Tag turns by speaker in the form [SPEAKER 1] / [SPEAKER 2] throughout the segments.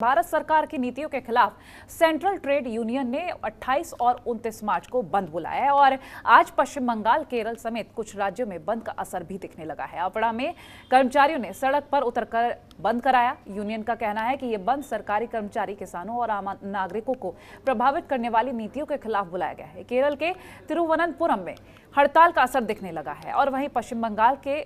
[SPEAKER 1] भारत सरकार की नीतियों के खिलाफ सेंट्रल ट्रेड यूनियन ने 28 और 29 मार्च को बंद बुलाया है और आज पश्चिम बंगाल, केरल समेत कुछ राज्यों में बंद का असर भी दिखने लगा है। हावड़ा में कर्मचारियों ने सड़क पर उतरकर बंद कराया। यूनियन का कहना है कि यह बंद सरकारी कर्मचारी, किसानों और आम नागरिकों को प्रभावित करने वाली नीतियों के खिलाफ बुलाया गया है। केरल के तिरुवनंतपुरम में हड़ताल का असर दिखने लगा है और वहीं पश्चिम बंगाल के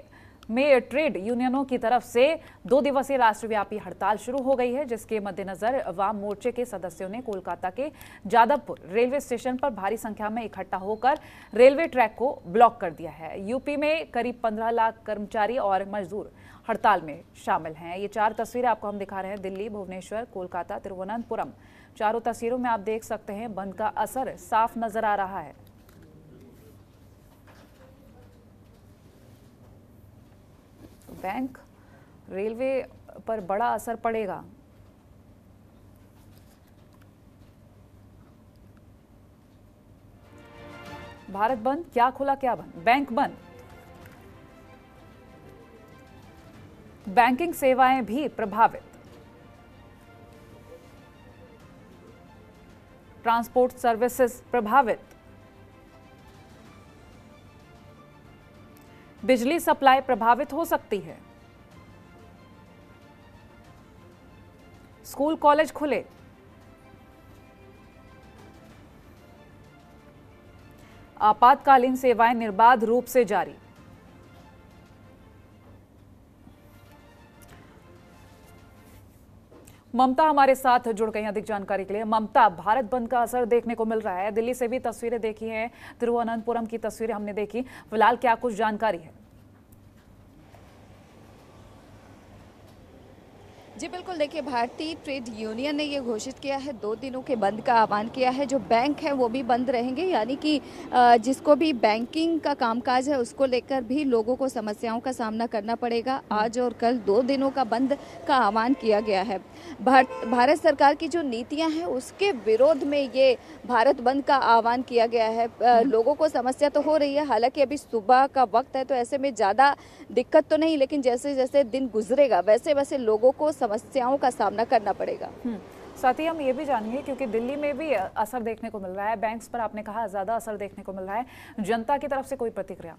[SPEAKER 1] में ट्रेड यूनियनों की तरफ से 2 दिवसीय राष्ट्रव्यापी हड़ताल शुरू हो गई है, जिसके मद्देनजर वाम मोर्चे के सदस्यों ने कोलकाता के जादवपुर रेलवे स्टेशन पर भारी संख्या में इकट्ठा होकर रेलवे ट्रैक को ब्लॉक कर दिया है। यूपी में करीब 15 लाख कर्मचारी और मजदूर हड़ताल में शामिल हैं। ये 4 तस्वीरें आपको हम दिखा रहे हैं। दिल्ली, भुवनेश्वर, कोलकाता, तिरुवनंतपुरम, चारों तस्वीरों में आप देख सकते हैं बंद का असर साफ नजर आ रहा है। बैंक, रेलवे पर बड़ा असर पड़ेगा। भारत बंद, क्या खुला क्या बंद? बैंक बंद, बैंकिंग सेवाएं भी प्रभावित, ट्रांसपोर्ट सर्विसेज प्रभावित, बिजली सप्लाई प्रभावित हो सकती है, स्कूल कॉलेज खुले, आपातकालीन सेवाएं निर्बाध रूप से जारी। ममता हमारे साथ जुड़ गई अधिक जानकारी के लिए। ममता, भारत बंद का असर देखने को मिल रहा है। दिल्ली से भी तस्वीरें देखी हैं, तिरुवनंतपुरम की तस्वीरें हमने देखी। फिलहाल क्या कुछ जानकारी है?
[SPEAKER 2] जी बिल्कुल, देखिए भारतीय ट्रेड यूनियन ने ये घोषित किया है, 2 दिनों के बंद का आह्वान किया है। जो बैंक है वो भी बंद रहेंगे, यानी कि जिसको भी बैंकिंग का कामकाज है उसको लेकर भी लोगों को समस्याओं का सामना करना पड़ेगा। आज और कल 2 दिनों का बंद का आह्वान किया गया है। भारत सरकार की जो नीतियां हैं उसके विरोध में ये भारत बंद का आह्वान किया गया है। लोगों को समस्या तो हो रही है, हालांकि अभी सुबह का वक्त है तो ऐसे में ज़्यादा दिक्कत तो नहीं, लेकिन जैसे जैसे दिन गुजरेगा वैसे वैसे लोगों को समस्याओं का सामना करना पड़ेगा।
[SPEAKER 1] साथ ही हम ये भी जानेंगे, क्योंकि दिल्ली में भी असर देखने को मिल रहा है, बैंक्स पर आपने कहा ज्यादा असर देखने को मिल रहा है, जनता की तरफ से कोई प्रतिक्रिया?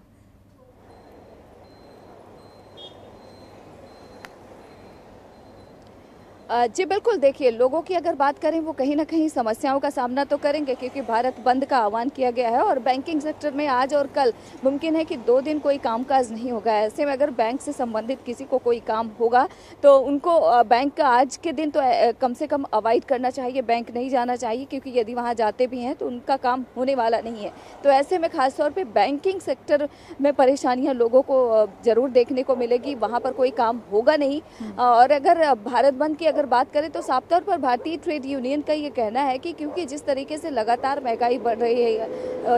[SPEAKER 2] जी बिल्कुल, देखिए लोगों की अगर बात करें वो कहीं ना कहीं समस्याओं का सामना तो करेंगे, क्योंकि भारत बंद का आह्वान किया गया है और बैंकिंग सेक्टर में आज और कल मुमकिन है कि 2 दिन कोई कामकाज नहीं होगा। ऐसे में अगर बैंक से संबंधित किसी को कोई काम होगा तो उनको बैंक का आज के दिन तो कम से कम अवॉइड करना चाहिए, बैंक नहीं जाना चाहिए, क्योंकि यदि वहाँ जाते भी हैं तो उनका काम होने वाला नहीं है। तो ऐसे में खासतौर पर बैंकिंग सेक्टर में परेशानियाँ लोगों को ज़रूर देखने को मिलेगी, वहाँ पर कोई काम होगा नहीं। और अगर भारत बंद की अगर बात करें तो साफ तौर पर भारतीय ट्रेड यूनियन का ये कहना है कि क्योंकि जिस तरीके से लगातार महंगाई बढ़ रही है,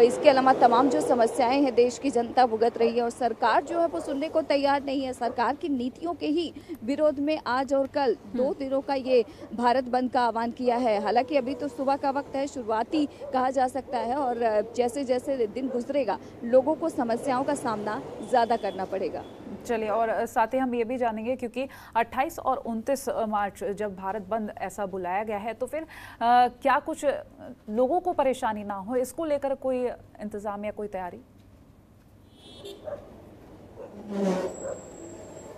[SPEAKER 2] इसके अलावा तमाम जो समस्याएं हैं देश की जनता भुगत रही है और सरकार जो है वो सुनने को तैयार नहीं है। सरकार की नीतियों के ही विरोध में आज और कल 2 दिनों का ये भारत बंद का आह्वान किया है। हालांकि अभी तो सुबह का वक्त है, शुरुआती कहा जा सकता है, और जैसे जैसे दिन गुजरेगा लोगों को समस्याओं का सामना ज़्यादा करना पड़ेगा।
[SPEAKER 1] चलिए, और साथ ही हम ये भी जानेंगे, क्योंकि 28 और 29 मार्च जब भारत बंद ऐसा बुलाया गया है तो फिर क्या कुछ लोगों को परेशानी ना हो, इसको लेकर कोई इंतजाम या कोई तैयारी?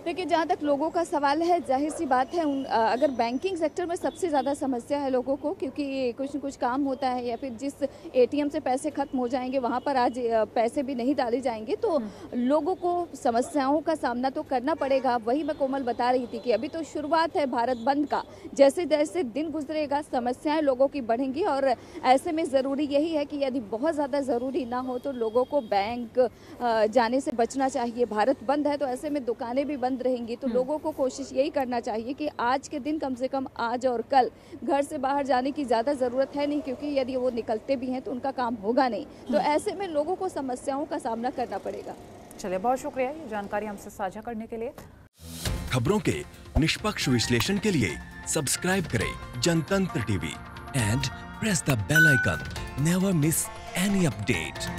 [SPEAKER 2] देखिए, जहाँ तक लोगों का सवाल है, जाहिर सी बात है अगर बैंकिंग सेक्टर में सबसे ज़्यादा समस्या है लोगों को, क्योंकि कुछ न कुछ काम होता है या फिर जिस एटीएम से पैसे खत्म हो जाएंगे वहाँ पर आज पैसे भी नहीं डाले जाएंगे, तो लोगों को समस्याओं का सामना तो करना पड़ेगा। वही मैं कोमल बता रही थी कि अभी तो शुरुआत है भारत बंद का, जैसे जैसे दिन गुजरेगा समस्याएँ लोगों की बढ़ेंगी और ऐसे में ज़रूरी यही है कि यदि बहुत ज़्यादा ज़रूरी ना हो तो लोगों को बैंक जाने से बचना चाहिए। भारत बंद है तो ऐसे में दुकानें भी रहेंगी, तो लोगों को कोशिश यही करना चाहिए कि आज के दिन कम से कम आज और कल घर से बाहर जाने की ज़्यादा ज़रूरत है नहीं, क्योंकि यदि वो निकलते भी हैं तो उनका काम होगा नहीं। तो ऐसे में लोगों को समस्याओं का सामना करना पड़ेगा।
[SPEAKER 1] चलिए, बहुत शुक्रिया ये जानकारी हमसे साझा करने के लिए।
[SPEAKER 3] खबरों के निष्पक्ष विश्लेषण के लिए सब्सक्राइब करें Jantantra TV and press the bell icon. Never miss any update.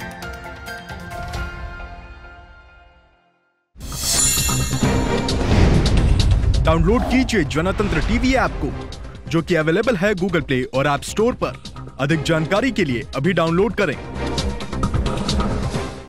[SPEAKER 4] Download कीजिए जनतंत्र टीवी ऐप को जो कि अवेलेबल है गूगल प्ले और ऐप स्टोर पर। अधिक जानकारी के लिए अभी डाउनलोड करें।